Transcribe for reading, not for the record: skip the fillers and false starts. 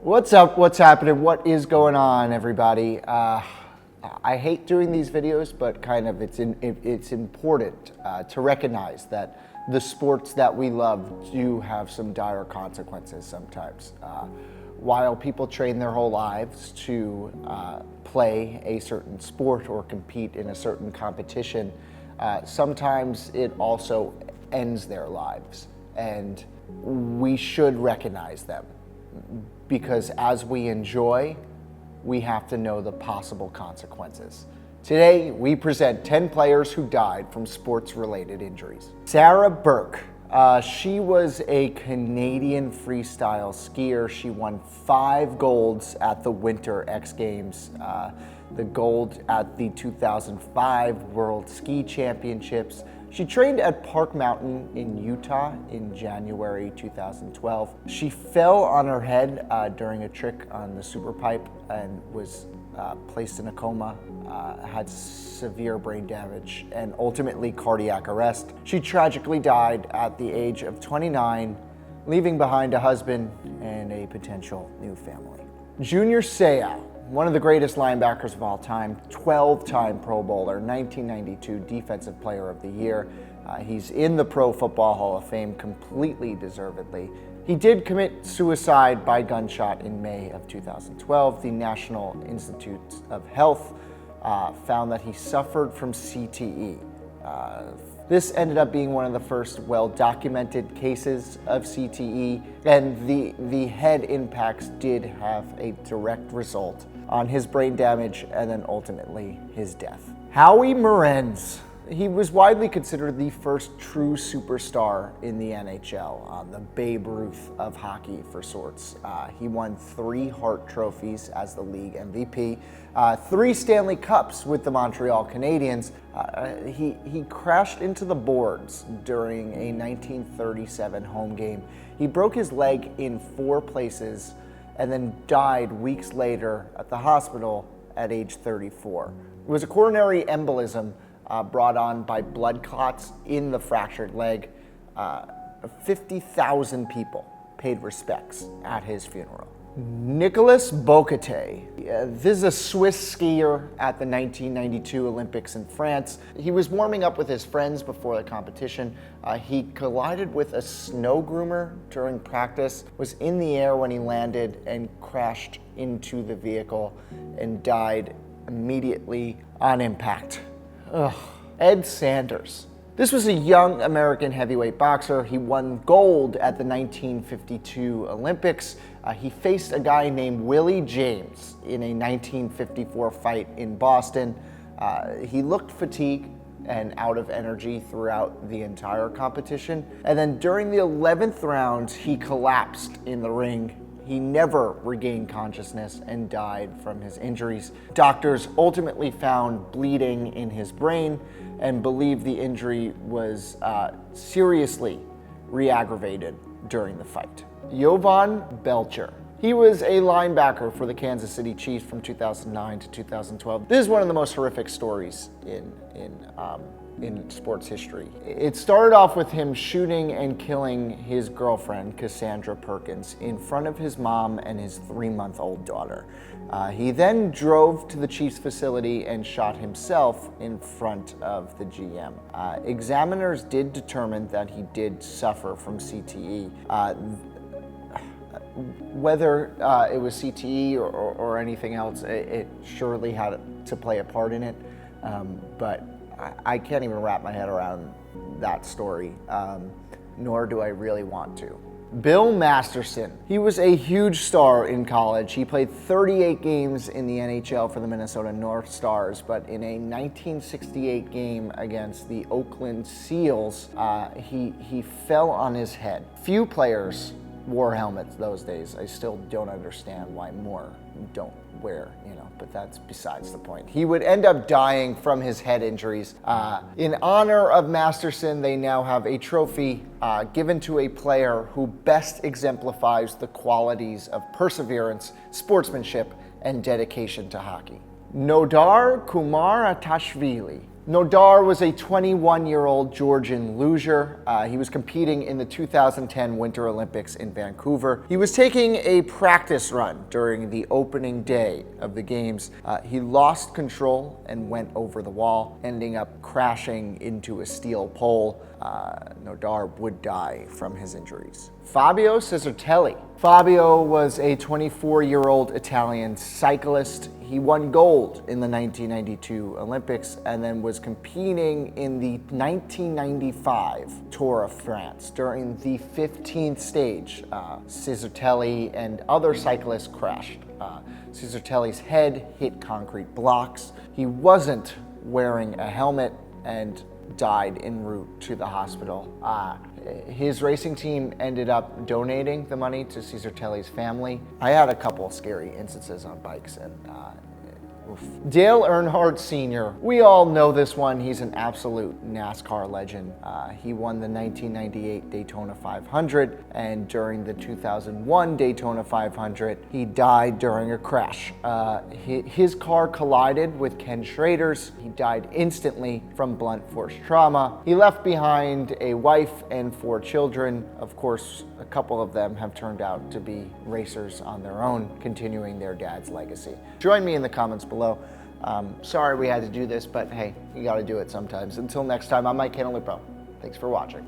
What's up? What's happening? What is going on, everybody? I hate doing these videos, but kind of it's important to recognize that the sports that we love do have some dire consequences sometimes. While people train their whole lives to play a certain sport or compete in a certain competition, sometimes it also ends their lives, and we should recognize them. Because as we enjoy, we have to know the possible consequences. Today, we present 10 players who died from sports-related injuries. Sarah Burke. She was a Canadian freestyle skier. She won 5 golds at the Winter X Games, the gold at the 2005 World Ski Championships. She trained at Park Mountain in Utah in January 2012. She fell on her head during a trick on the super pipe and was placed in a coma, had severe brain damage, and ultimately cardiac arrest. She tragically died at the age of 29, leaving behind a husband and a potential new family. Junior Seau, one of the greatest linebackers of all time, 12-time Pro Bowler, 1992 Defensive Player of the Year. He's in the Pro Football Hall of Fame completely deservedly. He did commit suicide by gunshot in May of 2012. The National Institute of Health found that he suffered from CTE. This ended up being one of the first well-documented cases of CTE, and the head impacts did have a direct result on his brain damage and then ultimately his death. Howie Morenz. He was widely considered the first true superstar in the NHL, the Babe Ruth of hockey for sorts. He won 3 Hart trophies as the league MVP, 3 Stanley Cups with the Montreal Canadiens. He crashed into the boards during a 1937 home game. He broke his leg in 4 places and then died weeks later at the hospital at age 34. It was a coronary embolism brought on by blood clots in the fractured leg. 50,000 people paid respects at his funeral. NICOLAS. This is a Swiss skier at the 1992 Olympics in France. He was warming up with his friends before the competition. He collided with a snow groomer during practice, was in the air when he landed and crashed into the vehicle and died immediately on impact. Ed Sanders. This was a young American heavyweight boxer. He won gold at the 1952 Olympics. He faced a guy named Willie James in a 1954 fight in Boston. He looked fatigued and out of energy throughout the entire competition. And then during the 11th round, he collapsed in the ring. He never regained consciousness and died from his injuries. Doctors ultimately found bleeding in his brain and believed the injury was seriously re-aggravated during the fight. Jovan Belcher. He was a linebacker for the Kansas City Chiefs from 2009 to 2012. This is one of the most horrific stories in sports history. It started off with him shooting and killing his girlfriend, Cassandra Perkins, in front of his mom and his 3-month-old daughter. He then drove to the Chiefs facility and shot himself in front of the GM. Examiners did determine that he did suffer from CTE. Whether it was CTE or anything else, it surely had to play a part in it, but I can't even wrap my head around that story, nor do I really want to. Bill Masterson. He was a huge star in college. He played 38 games in the NHL for the Minnesota North Stars, but in a 1968 game against the Oakland Seals, he fell on his head. Few players wore helmets those days. I still don't understand why more don't wear, but that's besides the point. He would end up dying from his head injuries. In honor of Masterson, they now have a trophy given to a player who best exemplifies the qualities of perseverance, sportsmanship, and dedication to hockey. NODAR Kumaratashvili. NODAR was a 21-year-old Georgian luger. He was competing in the 2010 Winter Olympics in Vancouver. He was taking a practice run during the opening day of the games. He lost control and went over the wall, ending up crashing into a steel pole. NODAR would die from his injuries. FABIO Cisertelli. FABIO was a 24-year-old Italian cyclist. He won gold in the 1992 Olympics and then was competing in the 1995 Tour of France. During the 15th stage, Cisertelli and other cyclists crashed. Cisertelli's head hit concrete blocks. He wasn't wearing a helmet and died en route to the hospital. His racing team ended up donating the money to Cisertelli's family. I had a couple scary instances on bikes, and oof. Dale Earnhardt Sr. We all know this one. He's an absolute NASCAR legend. He won the 1998 Daytona 500, and during the 2001 Daytona 500, he died during a crash. His car collided with Ken Schrader's. He died instantly from blunt force trauma. He left behind a wife and 4 children. Of course, a couple of them have turned out to be racers on their own, continuing their dad's legacy. Join me in the comments below. Sorry we had to do this, but hey, you gotta do it sometimes. Until next time, I'm Cantalupo. Thanks for watching.